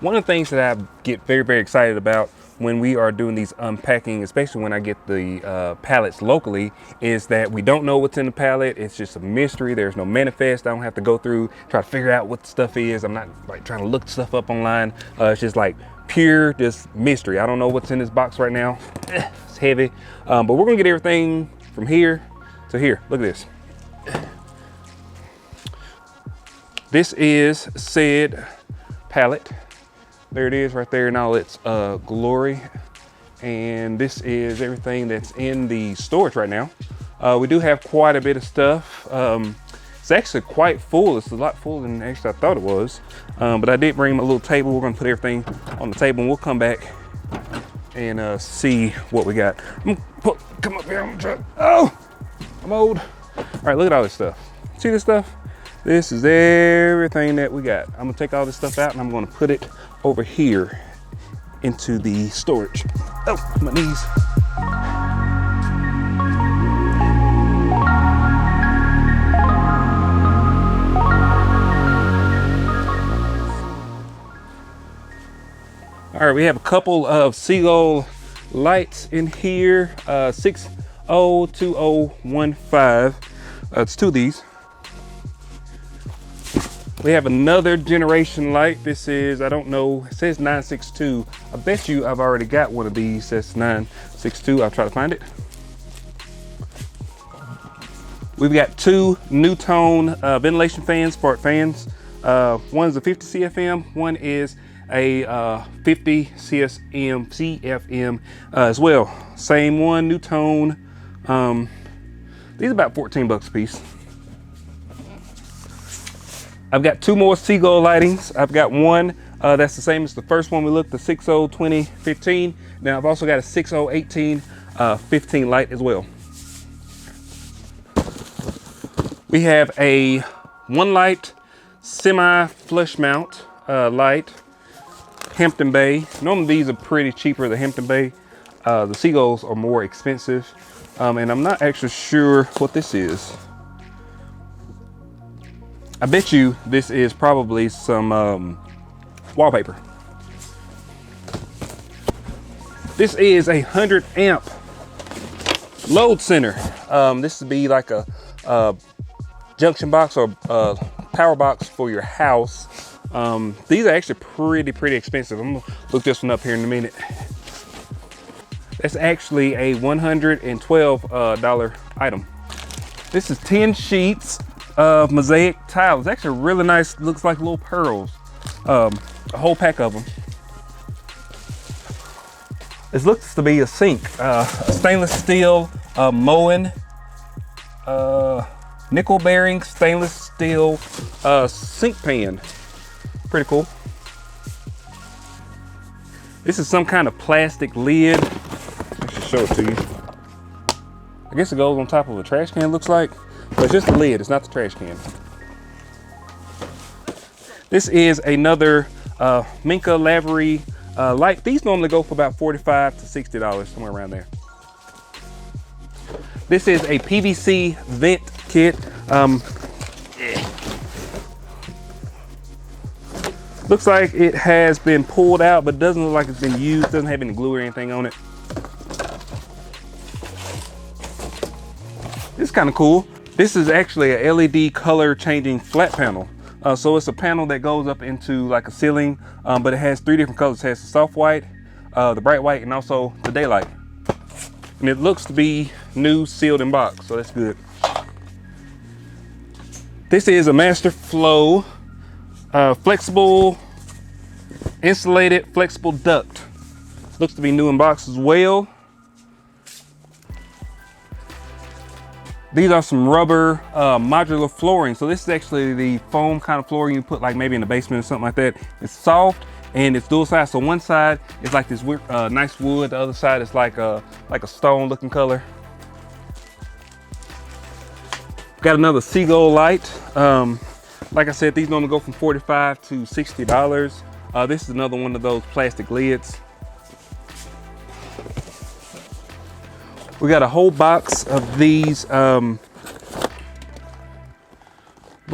One of the things that I get very excited about when we are doing these unpacking, especially when I get the pallets locally, is that we don't know what's in the pallet. It's just a mystery. There's no manifest. I don't have to go through, try to figure out what the stuff is. I'm not like trying to look stuff up online. It's just like pure just mystery. I don't know what's in this box right now. It's heavy, but we're gonna get everything from here to here. Look at this. This is said pallet. There it is right there in all its glory. And this is everything that's in the storage right now. We do have quite a bit of stuff. It's actually quite full. It's a lot fuller than actually I thought it was. But I did bring my little table. We're gonna put everything on the table and we'll come back and see what we got. Come up here on the truck. Oh, I'm old. All right, look at all this stuff. See this stuff? This is everything that we got. I'm gonna take all this stuff out and I'm gonna put it over here into the storage. Oh, my knees. All right, we have a couple of Seagull lights in here, 602015. It's two of these. We have another generation light. This is, I don't know, it says 962. I bet you I've already got one of these. It says 962. I'll try to find it. We've got two new tone ventilation fans, smart fans. One's a 50 CFM, one is a 50 CFM as well. Same one, new tone. These are about 14 bucks a piece. I've got two more Seagull lightings. I've got one that's the same as the first one we looked, the 602015. Now I've also got a 601815 light as well. We have a one light semi flush mount light, Hampton Bay. Normally these are pretty cheaper, the Hampton Bay. The Seagulls are more expensive, and I'm not actually sure what this is. I bet you this is probably some wallpaper. This is a 100 amp load center. This would be like a junction box or power box for your house. These are actually pretty expensive. I'm gonna look this one up here in a minute. That's actually a $112 item. This is 10 sheets of mosaic tile. It's actually really nice. Looks like little pearls. A whole pack of them. This looks to be a sink. A stainless steel Moen nickel bearing stainless steel sink pan. Pretty cool. This is some kind of plastic lid. I should show it to you. I guess it goes on top of a trash can, looks like. But it's just the lid, it's not the trash can. This is another Minka Lavery light. These normally go for about $45 to $60, somewhere around there. This is a PVC vent kit. Looks like it has been pulled out, but doesn't look like it's been used. Doesn't have any glue or anything on it. This is kind of cool. This is actually a LED color changing flat panel. So it's a panel that goes up into like a ceiling, but it has three different colors. It has the soft white, the bright white, and also the daylight. And it looks to be new, sealed in box, so that's good. This is a Master Flow flexible, insulated, flexible duct. Looks to be new in box as well. These are some rubber modular flooring. So this is actually the foam kind of flooring you put like maybe in the basement or something like that. It's soft and it's dual size. So one side is like this nice wood. The other side is like a stone looking color. Got another Seagull light. Like I said, these normally go from $45 to $60. This is another one of those plastic lids. We got a whole box of these little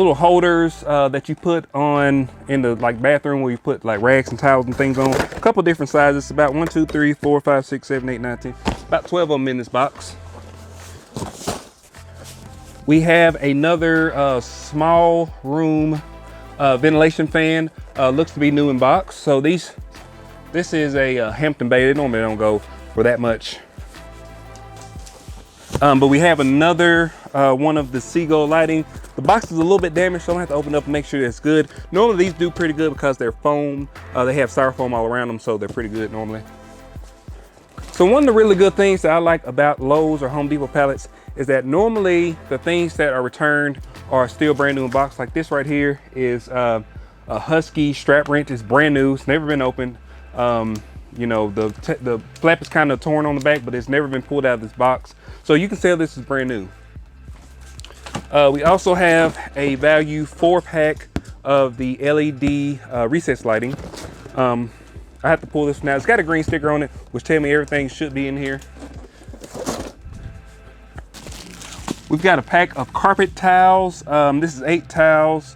little holders that you put on in the like bathroom where you put like rags and towels and things on. A couple different sizes, about 1, 2, 3, 4, 5, 6, 7, 8, 9, 10. About 12 of them in this box. We have another small room ventilation fan. Looks to be new in box. So this is a Hampton Bay. They normally don't go for that much. But we have another one of the Seagull lighting. The box is a little bit damaged, so I'm gonna have to open it up and make sure that it's good. Normally these do pretty good because they're foam. They have styrofoam all around them, so they're pretty good normally. So one of the really good things that I like about Lowe's or Home Depot pallets is that normally the things that are returned are still brand new in box. Like this right here is a Husky strap wrench. It's brand new, it's never been opened. You know, the flap is kind of torn on the back, but it's never been pulled out of this box. So you can tell this is brand new. We also have a value 4-pack of the LED recess lighting. I have to pull this now. It's got a green sticker on it, which tells me everything should be in here. We've got a pack of carpet towels. This is 8 towels,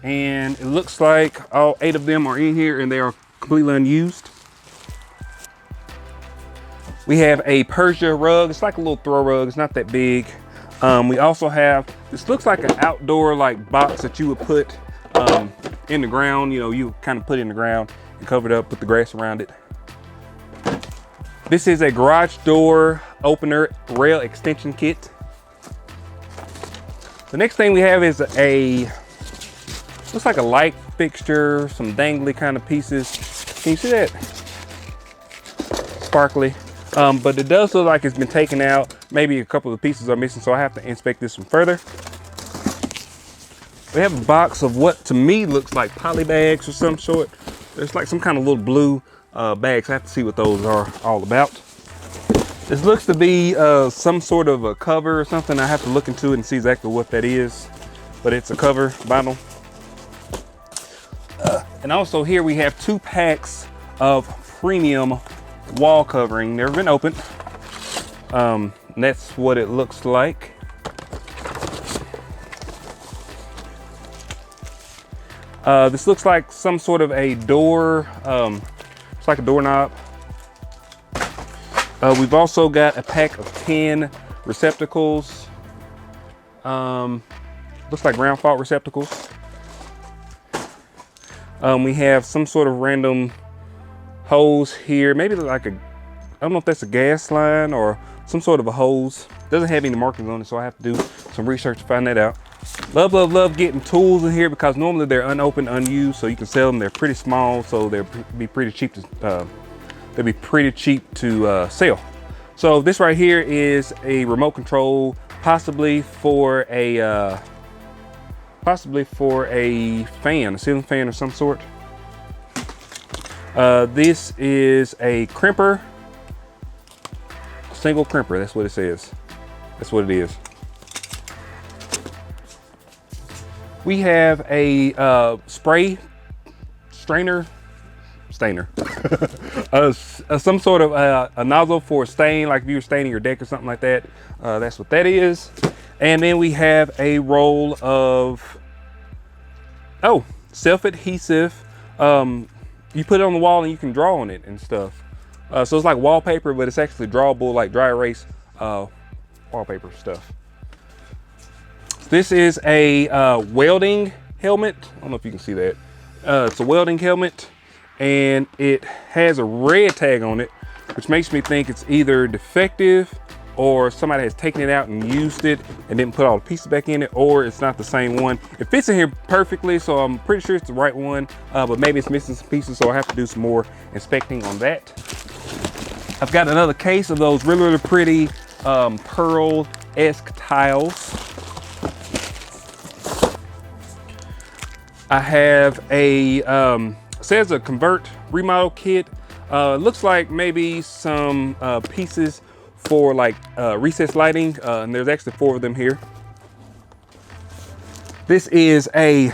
and it looks like all 8 of them are in here and they are completely unused. We have a Persia rug. It's like a little throw rug. It's not that big. We also have, this looks like an outdoor like box that you would put in the ground. You know, you kind of put it in the ground and cover it up, put the grass around it. This is a garage door opener rail extension kit. The next thing we have is looks like a light fixture, some dangly kind of pieces. Can you see that? Sparkly. But it does look like it's been taken out. Maybe a couple of pieces are missing, so I have to inspect this one further. We have a box of what to me looks like poly bags or some sort. There's like some kind of little blue bags. I have to see what those are all about. This looks to be some sort of a cover or something. I have to look into it and see exactly what that is. But it's a cover, vinyl. And also here we have 2 packs of premium wall covering. Never been opened. That's what it looks like. This looks like some sort of a door. It's like a doorknob. We've also got a pack of 10 receptacles. Looks like ground fault receptacles. We have some sort of random hose here. Maybe like I don't know if that's a gas line or some sort of a hose. Doesn't have any markings on it, so I have to do some research to find that out. Love getting tools in here because normally they're unopened, unused, so you can sell them. They're pretty small, so they'll be pretty cheap to sell. So this right here is a remote control, possibly for a fan, a ceiling fan of some sort. This is a crimper, single crimper. That's what it says. That's what it is. We have a spray stainer, some sort of a nozzle for stain, like if you were staining your deck or something like that. That's what that is. And then we have a roll of self-adhesive. You put it on the wall and you can draw on it and stuff. So it's like wallpaper, but it's actually drawable, like dry erase wallpaper stuff. This is a welding helmet. I don't know if you can see that. It's a welding helmet, and it has a red tag on it, which makes me think it's either defective or somebody has taken it out and used it and didn't put all the pieces back in it, or it's not the same one. It fits in here perfectly, so I'm pretty sure it's the right one, but maybe it's missing some pieces, so I have to do some more inspecting on that. I've got another case of those really pretty pearl-esque tiles. I have says a convert remodel kit. Looks like maybe some pieces for like recess lighting, and there's actually 4 of them here. This is a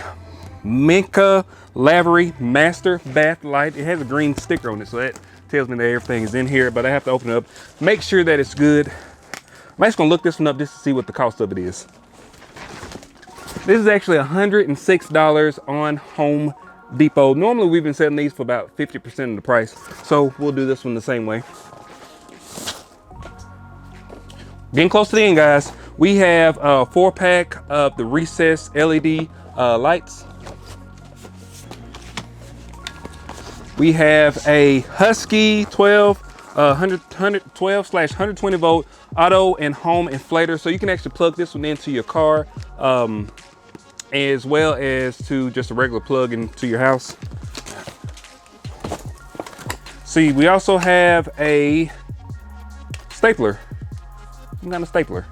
Minka Lavery Master Bath Light. It has a green sticker on it, so that tells me that everything is in here, but I have to open it up, make sure that it's good. I'm actually gonna look this one up just to see what the cost of it is. This is actually $106 on Home Depot. Normally we've been selling these for about 50% of the price. So we'll do this one the same way. Getting close to the end, guys. We have a 4-pack of the recessed LED lights. We have a Husky 12/120 volt auto and home inflator. So you can actually plug this one into your car, as well as to just a regular plug into your house. See, we also have a stapler. Some kind of stapler.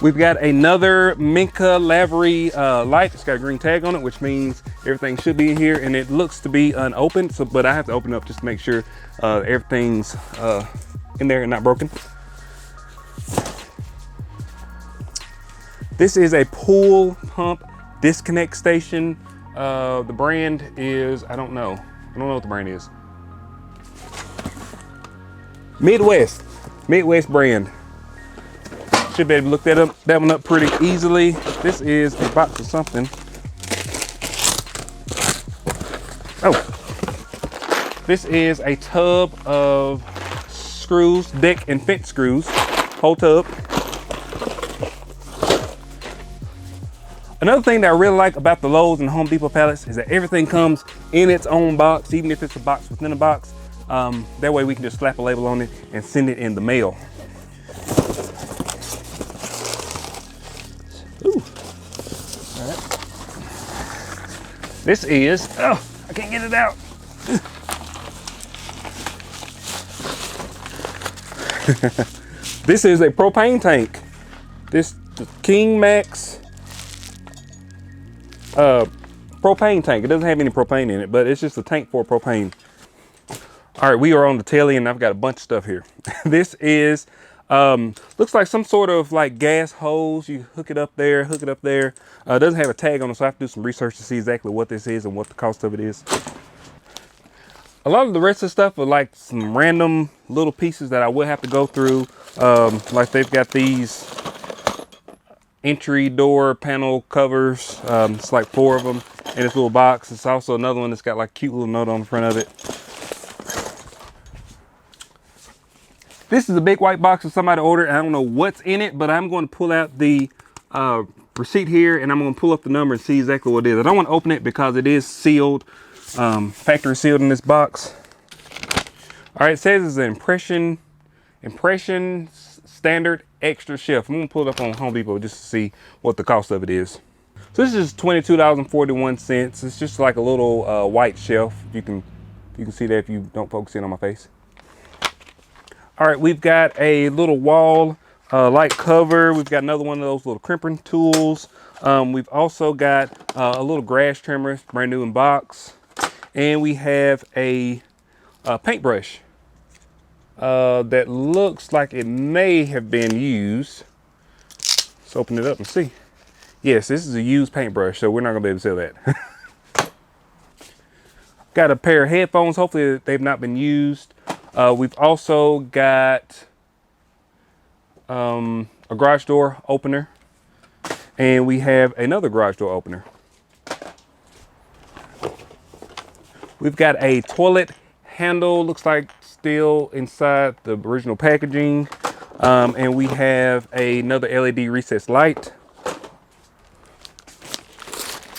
We've got another Minka Lavery light. It's got a green tag on it, which means everything should be in here, and it looks to be unopened. So, but I have to open it up just to make sure everything's in there and not broken. This is a pool pump disconnect station. The brand is, I don't know what the brand is. Midwest brand. Should be able to look that one up pretty easily. This is a box of something. Oh, this is a tub of screws, deck and fence screws, whole tub. Another thing that I really like about the Lowe's and Home Depot pallets is that everything comes in its own box, even if it's a box within a box. That way we can just slap a label on it and send it in the mail. Ooh. All right. This is, oh, I can't get it out. This is a propane tank. This King Max propane tank. It doesn't have any propane in it, but it's just a tank for propane. All right, we are on the tail end. I've got a bunch of stuff here. This is, looks like some sort of like gas hose. You hook it up there, It doesn't have a tag on it, so I have to do some research to see exactly what this is and what the cost of it is. A lot of the rest of the stuff are like some random little pieces that I will have to go through. Like they've got these entry door panel covers. It's like 4 of them in this little box. It's also another one that's got like a cute little note on the front of it. This is a big white box that somebody ordered. I don't know what's in it, but I'm going to pull out the receipt here and I'm going to pull up the number and see exactly what it is. I don't want to open it because it is sealed, factory sealed in this box. All right, it says it's an impression standard extra shelf. I'm going to pull it up on Home Depot just to see what the cost of it is. So this is $22.41. It's just like a little white shelf. You can see that if you don't focus in on my face. All right, we've got a little wall light cover. We've got another one of those little crimping tools. We've also got a little grass trimmer, brand new in box. And we have a paintbrush that looks like it may have been used. Let's open it up and see. Yes, this is a used paintbrush, so we're not gonna be able to sell that. Got a pair of headphones. Hopefully they've not been used. We've also got a garage door opener, and we have another garage door opener. We've got a toilet handle, looks like still inside the original packaging, and we have another LED recessed light.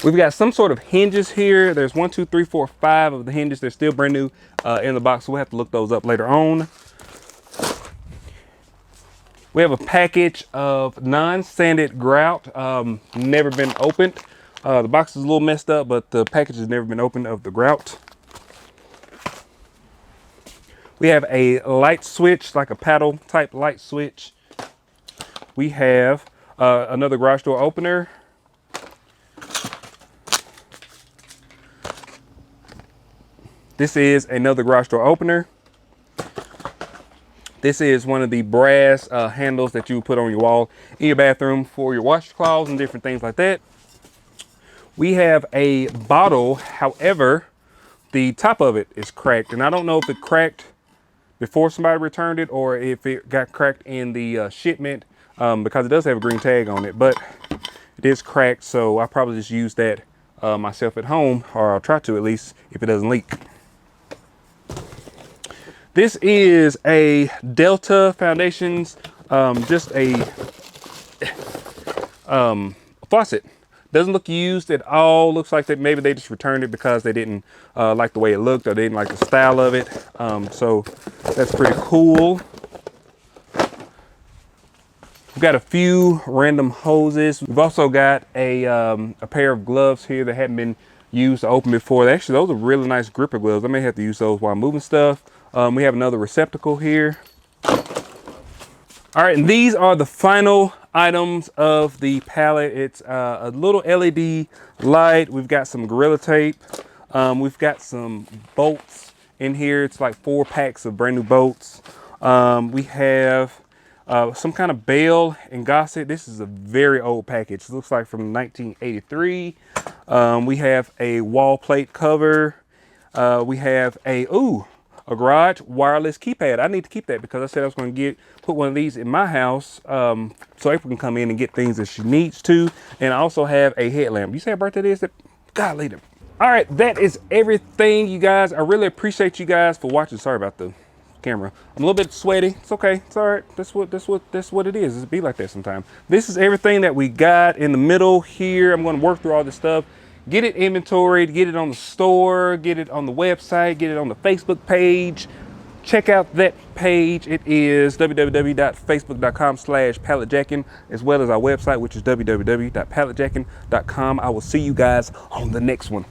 We've got some sort of hinges here. There's 1, 2, 3, 4, 5 of the hinges. They're still brand new in the box, so we'll have to look those up later on. We have a package of non-sanded grout, never been opened. The box is a little messed up, but the package has never been opened of the grout. We have a light switch, like a paddle type light switch. We have another garage door opener. This is another garage door opener. This is one of the brass handles that you put on your wall in your bathroom for your washcloths and different things like that. We have a bottle, however, the top of it is cracked, and I don't know if it cracked before somebody returned it or if it got cracked in the shipment, because it does have a green tag on it, but It is cracked, so I'll probably just use that myself at home, or I'll try to at least if it doesn't leak. This is a Delta Foundations, just a faucet. Doesn't look used at all. Looks like that maybe they just returned it because they didn't like the way it looked, or they didn't like the style of it. So that's pretty cool. We've got a few random hoses. We've also got a pair of gloves here that hadn't been used to open before. Actually, those are really nice gripper gloves. I may have to use those while moving stuff. We have another receptacle here. All right, and these are the final items of the pallet. It's a little LED light. We've got some Gorilla Tape. We've got some bolts in here. It's like 4 packs of brand new bolts. We have some kind of bale and gosset. This is a very old package. It looks like from 1983. We have a wall plate cover. We have a garage wireless keypad. I need to keep that because I said I was going to put one of these in my house so April can come in and get things that she needs to. And I also have a headlamp. You say her birthday is? God, later. All right, that is everything, you guys. I really appreciate you guys for watching. Sorry about the camera. I'm a little bit sweaty. It's okay. It's all right. That's what it is. It's be like that sometimes. This is everything that we got in the middle here. I'm going to work through all this stuff. Get it inventoried, get it on the store, get it on the website, get it on the Facebook page. Check out that page. It is www.facebook.com/Pallet Jackin, as well as our website, which is www.palletjackin.com. I will see you guys on the next one.